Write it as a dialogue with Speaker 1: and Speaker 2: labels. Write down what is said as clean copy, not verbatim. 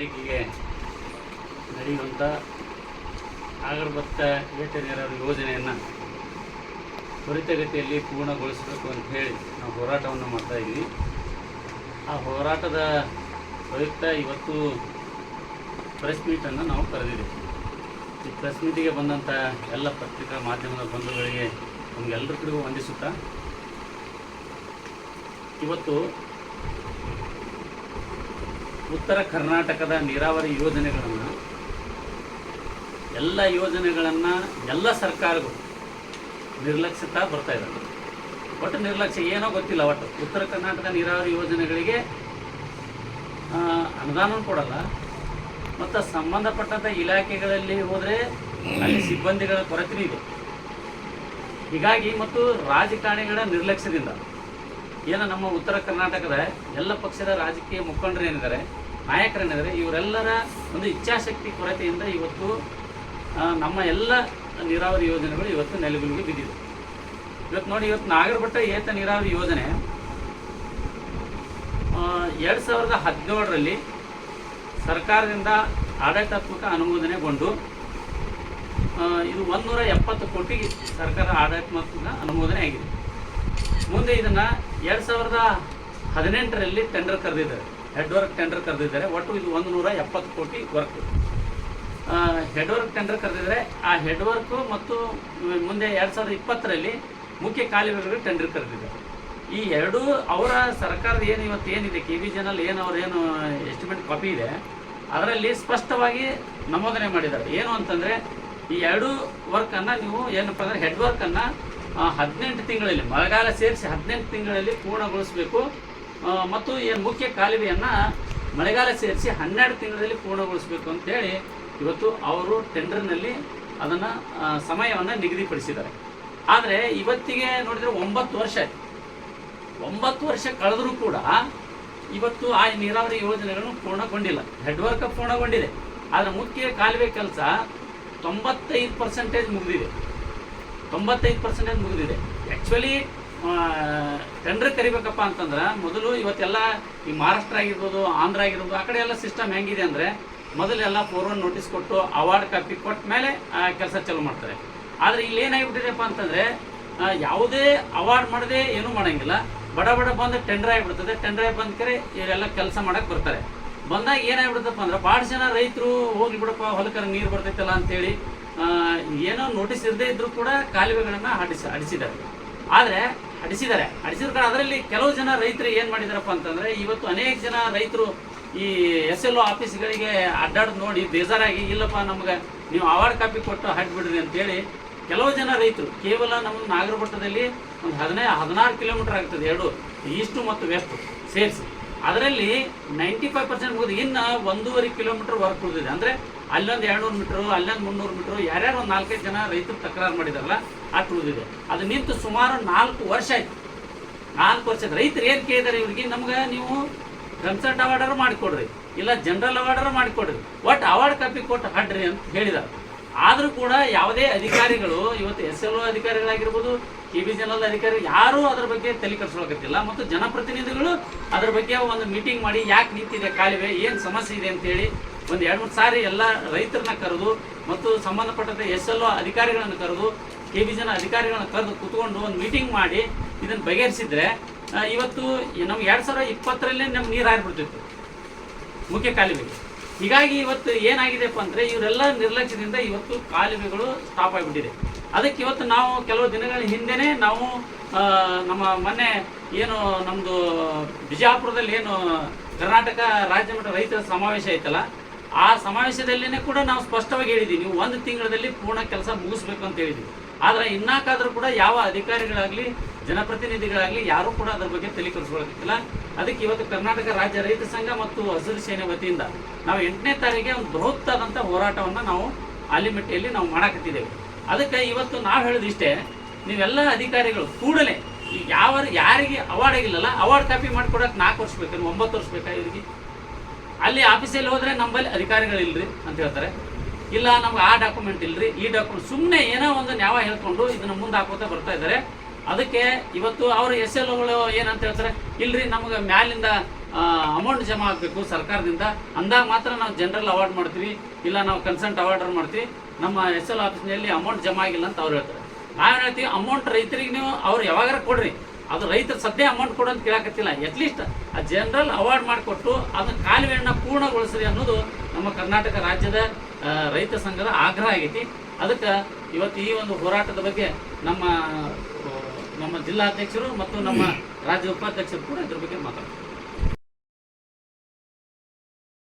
Speaker 1: ತಾರೀಕಿಗೆ ನಡೆಯುವಂಥ ಆಗರಬತ್ತ ಏತ ನೀರಾವರಿ ಯೋಜನೆಯನ್ನು ತ್ವರಿತಗತಿಯಲ್ಲಿ ಪೂರ್ಣಗೊಳಿಸಬೇಕು ಅಂತ ಹೇಳಿ ನಾವು ಹೋರಾಟವನ್ನು ಮಾಡ್ತಾಯಿದ್ವಿ. ಆ ಹೋರಾಟದ ಪ್ರಯುಕ್ತ ಇವತ್ತು ಪ್ರೆಸ್ ಮೀಟನ್ನು ನಾವು ಕರೆದಿದ್ದೀವಿ. ಈ ಪ್ರೆಸ್ ಮೀಟಿಗೆ ಬಂದಂಥ ಎಲ್ಲ ಪತ್ರಿಕಾ ಮಾಧ್ಯಮದ ಬಂಧುಗಳಿಗೆ ನಮಗೆಲ್ಲರಿಗೂ ವಂದಿಸುತ್ತಾ, ಇವತ್ತು ಉತ್ತರ ಕರ್ನಾಟಕದ ನೀರಾವರಿ ಯೋಜನೆಗಳನ್ನು ಎಲ್ಲ ಸರ್ಕಾರಗಳು ನಿರ್ಲಕ್ಷಿಸ್ತಾ ಬರ್ತಾ ಇದ್ದಾರೆ. ಒಟ್ಟು ನಿರ್ಲಕ್ಷ್ಯ ಏನೋ ಗೊತ್ತಿಲ್ಲ. ಒಟ್ಟು ಉತ್ತರ ಕರ್ನಾಟಕ ನೀರಾವರಿ ಯೋಜನೆಗಳಿಗೆ ಅನುದಾನ ಕೊಡಲ್ಲ, ಮತ್ತು ಸಂಬಂಧಪಟ್ಟಂಥ ಇಲಾಖೆಗಳಲ್ಲಿ ಹೋದರೆ ಅಲ್ಲಿ ಸಿಬ್ಬಂದಿಗಳ ಕೊರತೆ ಇದೆ. ಹೀಗಾಗಿ ಮತ್ತು ರಾಜಕಾರಣಿಗಳ ನಿರ್ಲಕ್ಷ್ಯದಿಂದ ಏನು ನಮ್ಮ ಉತ್ತರ ಕರ್ನಾಟಕದ ಎಲ್ಲ ಪಕ್ಷದ ರಾಜಕೀಯ ಮುಖಂಡರು ಏನಿದ್ದಾರೆ, ನಾಯಕರೇನಿದ್ದಾರೆ, ಇವರೆಲ್ಲರ ಒಂದು ಇಚ್ಛಾಶಕ್ತಿ ಕೊರತೆಯಿಂದ ಇವತ್ತು ನಮ್ಮ ಎಲ್ಲ ನೀರಾವರಿ ಯೋಜನೆಗಳು ಇವತ್ತು ನೆಲೆಗುಲಿಗೆ ಬಿದ್ದಿದೆ. ಇವತ್ತು ನೋಡಿ, ಇವತ್ತು ನಾಗರಬಟ್ಟ ಏತ ನೀರಾವರಿ ಯೋಜನೆ 2017ರಲ್ಲಿ ಸರ್ಕಾರದಿಂದ ಆಡಳಿತಾತ್ಮಕ ಅನುಮೋದನೆಗೊಂಡು ಇದು 170 ಕೋಟಿಗೆ ಸರ್ಕಾರ ಆಡಳಿತಾತ್ಮಕ ಅನುಮೋದನೆ ಆಗಿದೆ. ಮುಂದೆ ಇದನ್ನು 2018ರಲ್ಲಿ ಟೆಂಡರ್ ಕರೆದಿದ್ದಾರೆ, ಹೆಡ್ ವರ್ಕ್ ಟೆಂಡರ್ ಕರೆದಿದ್ದಾರೆ. ಒಟ್ಟು ಇದು 170 ಕೋಟಿ ವರ್ಕ್ ಹೆಡ್ ವರ್ಕ್ ಟೆಂಡರ್ ಕರೆದಿದ್ದಾರೆ. ಆ ಹೆಡ್ ವರ್ಕು ಮತ್ತು ಮುಂದೆ 2020ರಲ್ಲಿ ಮುಖ್ಯ ಕಾಲುವೆಗಳು ಟೆಂಡರ್ ಕರೆದಿದ್ದಾರೆ. ಈ ಎರಡೂ ಅವರ ಸರ್ಕಾರದ ಏನು ಇವತ್ತು ಏನಿದೆ KBJNL ಏನು ಎಸ್ಟಿಮೇಟ್ ಕಾಪಿ ಇದೆ, ಅದರಲ್ಲಿ ಸ್ಪಷ್ಟವಾಗಿ ನಮೂದನೆ ಮಾಡಿದ್ದಾರೆ. ಏನು ಅಂತಂದರೆ, ಈ ಎರಡೂ ವರ್ಕನ್ನು ನೀವು ಏನಪ್ಪ ಅಂದರೆ ಹೆಡ್ ವರ್ಕನ್ನು 18 ತಿಂಗಳಲ್ಲಿ, ಮಳೆಗಾಲ ಸೇರಿಸಿ 18 ತಿಂಗಳಲ್ಲಿ ಪೂರ್ಣಗೊಳಿಸಬೇಕು. ಮತ್ತು ಏನು ಮುಖ್ಯ ಕಾಲುವೆಯನ್ನು ಮಳೆಗಾಲ ಸೇರಿಸಿ 12 ತಿಂಗಳಲ್ಲಿ ಪೂರ್ಣಗೊಳಿಸಬೇಕು ಅಂತೇಳಿ ಇವತ್ತು ಅವರು ಟೆಂಡರ್ನಲ್ಲಿ ಅದನ್ನು ಸಮಯವನ್ನು ನಿಗದಿಪಡಿಸಿದ್ದಾರೆ. ಆದರೆ ಇವತ್ತಿಗೆ ನೋಡಿದರೆ 9 ವರ್ಷ ಆಯಿತು. 9 ವರ್ಷ ಕಳೆದರೂ ಕೂಡ ಇವತ್ತು ಆ ನೀರಾವರಿ ಯೋಜನೆಗಳನ್ನು ಪೂರ್ಣಗೊಂಡಿಲ್ಲ. ಹೆಡ್ ವರ್ಕ್ ಪೂರ್ಣಗೊಂಡಿದೆ, ಆದರೆ ಮುಖ್ಯ ಕಾಲುವೆ ಕೆಲಸ 95% ಮುಗಿದಿದೆ. 95% ಮುಗಿದಿದೆ. ಆ್ಯಕ್ಚುಲಿ ಟೆಂಡರ್ ಕರಿಬೇಕಪ್ಪ ಅಂತಂದ್ರೆ ಮೊದಲು ಇವತ್ತೆಲ್ಲ ಈ ಮಹಾರಾಷ್ಟ್ರ ಆಗಿರ್ಬೋದು, ಆಂಧ್ರ ಆಗಿರ್ಬೋದು, ಆ ಕಡೆ ಎಲ್ಲ ಸಿಸ್ಟಮ್ ಹೆಂಗಿದೆ ಅಂದರೆ, ಮೊದಲೆಲ್ಲ ಫೋರ್ವರ್ಡ್ ನೋಟಿಸ್ ಕೊಟ್ಟು ಅವಾರ್ಡ್ ಕಾಪಿ ಕೊಟ್ಟ ಮೇಲೆ ಕೆಲಸ ಚಾಲೂ ಮಾಡ್ತಾರೆ. ಆದರೆ ಇಲ್ಲಿ ಏನಾಗಿಬಿಟ್ಟಿದೆಪ್ಪ ಅಂತಂದರೆ, ಯಾವುದೇ ಅವಾರ್ಡ್ ಮಾಡದೆ ಏನೂ ಮಾಡೋಂಗಿಲ್ಲ. ಬಡ ಬಂದು ಟೆಂಡರ್ ಆಗಿಬಿಡ್ತದೆ. ಟೆಂಡರ್ ಆಗಿ ಬಂದ ಕರೆ ಇವರೆಲ್ಲ ಕೆಲಸ ಮಾಡೋಕ್ಕೆ ಬರ್ತಾರೆ. ಬಂದಾಗ ಏನಾಗಿಬಿಡುತ್ತಪ್ಪ ಅಂದ್ರೆ, ಭಾಳ ಜನ ರೈತರು ಹೋಗಿ ಬಿಡಪ್ಪ ಹೊಲಕರ ನೀರು ಬರ್ತೈತಲ್ಲ ಅಂತೇಳಿ ಏನೋ ನೋಟಿಸ್ ಇರದೇ ಇದ್ದರೂ ಕೂಡ ಕಾಲುವೆಗಳನ್ನು ಅಡಿಸಿದ್ದಾರೆ. ಆದರೆ ಅಡಿಸಿದ ಕಾರಣ ಅದರಲ್ಲಿ ಕೆಲವು ಜನ ರೈತರು ಏನು ಮಾಡಿದಾರಪ್ಪ ಅಂತಂದರೆ, ಇವತ್ತು ಅನೇಕ ಜನ ರೈತರು ಈ SLO ಆಫೀಸ್ಗಳಿಗೆ ಅಡ್ಡಾಡೋದು ನೋಡಿ ಬೇಜಾರಾಗಿ, ಇಲ್ಲಪ್ಪ ನಮ್ಗೆ ನೀವು ಅವಾರ್ಡ್ ಕಾಪಿ ಕೊಟ್ಟು ಹಾಕಿಬಿಡ್ರಿ ಅಂತೇಳಿ ಕೆಲವು ಜನ ರೈತರು ಕೇವಲ ನಮ್ಮ ನಾಗರಬಟ್ಟದಲ್ಲಿ ಒಂದು 16 ಕಿಲೋಮೀಟರ್ ಆಗ್ತದೆ, ಎರಡು ಈಸ್ಟು ಮತ್ತು ವೆಸ್ಟ್ ಸೇರಿಸಿ. ಅದರಲ್ಲಿ 95% ಮುಗಿದು ಇನ್ನು 1.5 ಕಿಲೋಮೀಟರ್ ವರ್ಕ್ ಉಳಿದಿದೆ. ಅಂದರೆ ಅಲ್ಲೊಂದು 200 ಮೀಟ್ರು, ಅಲ್ಲೊಂದು 300 ಮೀಟ್ರು, ಯಾರ್ಯಾರು ಒಂದು 4-5 ಜನ ರೈತರು ತಕರಾರು ಮಾಡಿದಾರಲ್ಲ ಅಷ್ಟು ಉಳಿದಿದೆ. ಅದು ನಿಂತು ಸುಮಾರು 4 ವರ್ಷ ಆಯಿತು. 4 ವರ್ಷದ ರೈತರು ಏನು ಕೇಳಿದ್ದಾರೆ, ಇವ್ರಿಗೆ ನಮ್ಗೆ ನೀವು ಕನ್ಸಲ್ಟ್ ಅವಾರ್ಡರು ಮಾಡಿಕೊಡ್ರಿ, ಇಲ್ಲ ಜನರಲ್ ಅವಾರ್ಡರು ಮಾಡಿಕೊಡ್ರಿ, ಒಟ್ಟು ಅವಾರ್ಡ್ ಕಾಪಿ ಕೊಟ್ಟು ಹಾಡ್ರಿ ಅಂತ ಹೇಳಿದ್ದಾರೆ. ಆದರೂ ಕೂಡ ಯಾವುದೇ ಅಧಿಕಾರಿಗಳು ಇವತ್ತು SLO ಅಧಿಕಾರಿಗಳಾಗಿರ್ಬೋದು, KBJNL ಅಧಿಕಾರಿಗಳು ಯಾರೂ ಅದ್ರ ಬಗ್ಗೆ ತಲೆ ಕೆಡಿಸ್ಕೊಳಕತ್ತಿಲ್ಲ. ಮತ್ತು ಜನಪ್ರತಿನಿಧಿಗಳು ಅದ್ರ ಬಗ್ಗೆ ಒಂದು ಮೀಟಿಂಗ್ ಮಾಡಿ ಯಾಕೆ ನಿಂತಿದೆ ಕಾಲುವೆ, ಏನು ಸಮಸ್ಯೆ ಇದೆ ಅಂತೇಳಿ ಒಂದು 2-3 ಸಾರಿ ಎಲ್ಲ ರೈತರನ್ನ ಕರೆದು ಮತ್ತು ಸಂಬಂಧಪಟ್ಟಂತೆ SLO ಅಧಿಕಾರಿಗಳನ್ನು ಕರೆದು, KBJNL ಅಧಿಕಾರಿಗಳನ್ನ ಕರೆದು ಕೂತ್ಕೊಂಡು ಒಂದು ಮೀಟಿಂಗ್ ಮಾಡಿ ಇದನ್ನು ಬಗೆಹರಿಸಿದ್ರೆ ಇವತ್ತು ನಮ್ಗೆ 2020ರಲ್ಲೇ ನಮ್ಗೆ ನೀರು ಹಾರಿಬಿಡ್ತಿತ್ತು ಮುಖ್ಯ ಕಾಲುವೆಗೆ. ಹೀಗಾಗಿ ಇವತ್ತು ಏನಾಗಿದೆಪ್ಪ ಅಂದರೆ, ಇವರೆಲ್ಲ ನಿರ್ಲಕ್ಷ್ಯದಿಂದ ಇವತ್ತು ಕಾಲುವೆಗಳು ಸ್ಟಾಪ್ ಆಗಿಬಿಟ್ಟಿದೆ. ಅದಕ್ಕೆ ಇವತ್ತು ನಾವು ಕೆಲವು ದಿನಗಳ ಹಿಂದೆಯೇ ನಾವು ನಮ್ಮ ಮೊನ್ನೆ ಏನು ನಮ್ಮದು ಬಿಜಾಪುರದಲ್ಲಿ ಏನು ಕರ್ನಾಟಕ ರಾಜ್ಯ ಮಟ್ಟ ರೈತರ ಸಮಾವೇಶ ಐತಲ್ಲ, ಆ ಸಮಾವೇಶದಲ್ಲಿನೇ ಕೂಡ ನಾವು ಸ್ಪಷ್ಟವಾಗಿ ಹೇಳಿದ್ದೀವಿ, ನೀವು 1 ತಿಂಗಳಲ್ಲಿ ಪೂರ್ಣ ಕೆಲಸ ಮುಗಿಸ್ಬೇಕು ಅಂತ ಹೇಳಿದ್ವಿ. ಆದರೆ ಇನ್ನಾಕಾದರೂ ಕೂಡ ಯಾವ ಅಧಿಕಾರಿಗಳಾಗಲಿ ಜನಪ್ರತಿನಿಧಿಗಳಾಗಲಿ ಯಾರೂ ಕೂಡ ಅದರ ಬಗ್ಗೆ ತಲೆ ಕೆಡಿಸ್ಕೊಳ್ಳೋಕ್ಕಿಲ್ಲ. ಅದಕ್ಕೆ ಇವತ್ತು ಕರ್ನಾಟಕ ರಾಜ್ಯ ರೈತ ಸಂಘ ಮತ್ತು ಹಸಿರು ಸೇನೆ ವತಿಯಿಂದ ನಾವು 8ನೇ ತಾರೀಕಿಗೆ ಒಂದು ಬೃಹತ್ತಾದಂಥ ಹೋರಾಟವನ್ನು ನಾವು ಆಲಿಮಟ್ಟಿಯಲ್ಲಿ ನಾವು ಮಾಡಾಕತ್ತಿದ್ದೇವೆ. ಅದಕ್ಕೆ ಇವತ್ತು ನಾವು ಹೇಳೋದಿಷ್ಟೇ, ನೀವೆಲ್ಲ ಅಧಿಕಾರಿಗಳು ಕೂಡಲೇ ಈಗ ಯಾರಿಗೆ ಅವಾರ್ಡ್ ಆಗಿಲ್ಲಲ್ಲ, ಅವಾರ್ಡ್ ಕಾಪಿ ಮಾಡಿಕೊಡೋಕೆ 4 ವರ್ಷ ಬೇಕು, 9 ವರ್ಷ ಬೇಕಾ ಇವರಿಗೆ? ಅಲ್ಲಿ ಆಫೀಸಲ್ಲಿ ಹೋದರೆ ನಮ್ಮಲ್ಲಿ ಅಧಿಕಾರಿಗಳಿಲ್ಲರಿ ಅಂತ ಹೇಳ್ತಾರೆ, ಇಲ್ಲ ನಮ್ಗೆ ಆ ಡಾಕ್ಯುಮೆಂಟ್ ಇಲ್ಲರಿ, ಈ ಡಾಕ್ಯುಮೆಂಟ್, ಸುಮ್ಮನೆ ಏನೋ ಒಂದು ನ್ಯಾವ ಹೇಳ್ಕೊಂಡು ಇದನ್ನು ಮುಂದೆ ಹಾಕೋತಾ ಬರ್ತಾ ಇದ್ದಾರೆ. ಅದಕ್ಕೆ ಇವತ್ತು ಅವರು SLOಗಳು ಏನಂತ ಹೇಳ್ತಾರೆ, ಇಲ್ರಿ ನಮ್ಗೆ ಮ್ಯಾಲಿಂದ ಅಮೌಂಟ್ ಜಮಾ ಆಗಬೇಕು ಸರ್ಕಾರದಿಂದ. ಅಂದಾಗ ಮಾತ್ರ ನಾವು ಜನರಲ್ ಅವಾರ್ಡ್ ಮಾಡ್ತೀವಿ, ಇಲ್ಲ ನಾವು ಕನ್ಸಲ್ಟ್ ಅವಾರ್ಡರ್ ಮಾಡ್ತೀವಿ. ನಮ್ಮ SL ಆಫೀಸ್ನಲ್ಲಿ ಅಮೌಂಟ್ ಜಮಾ ಆಗಿಲ್ಲ ಅಂತ ಅವ್ರು ಹೇಳ್ತಾರೆ. ನಾವೇನು ಹೇಳ್ತೀವಿ, ಅಮೌಂಟ್ ರೈತರಿಗೆ ನೀವು ಅವ್ರು ಯಾವಾಗಾರ ಕೊಡ್ರಿ, ಅದು ರೈತರು ಸದ್ಯ ಅಮೌಂಟ್ ಕೊಡು ಅಂತ ಕೇಳಕತ್ತಿಲ್ಲ. ಅಟ್ಲೀಸ್ಟ್ ಆ ಜನರಲ್ ಅವಾರ್ಡ್ ಮಾಡಿಕೊಟ್ಟು ಅದನ್ನ ಕಾಲುವೆಯನ್ನು ಪೂರ್ಣಗೊಳಿಸ್ರಿ ಅನ್ನೋದು ನಮ್ಮ ಕರ್ನಾಟಕ ರಾಜ್ಯದ ರೈತ ಸಂಘದ ಆಗ್ರಹ ಆಗೈತಿ. ಅದಕ್ಕೆ ಇವತ್ತು ಈ ಒಂದು ಹೋರಾಟದ ಬಗ್ಗೆ ನಮ್ಮ ಜಿಲ್ಲಾಧ್ಯಕ್ಷರು ಮತ್ತು ನಮ್ಮ ರಾಜ್ಯ ಉಪಾಧ್ಯಕ್ಷರು ಕೂಡ ಇದ್ರ ಬಗ್ಗೆ ಮಾತಾಡ್ತಾರೆ.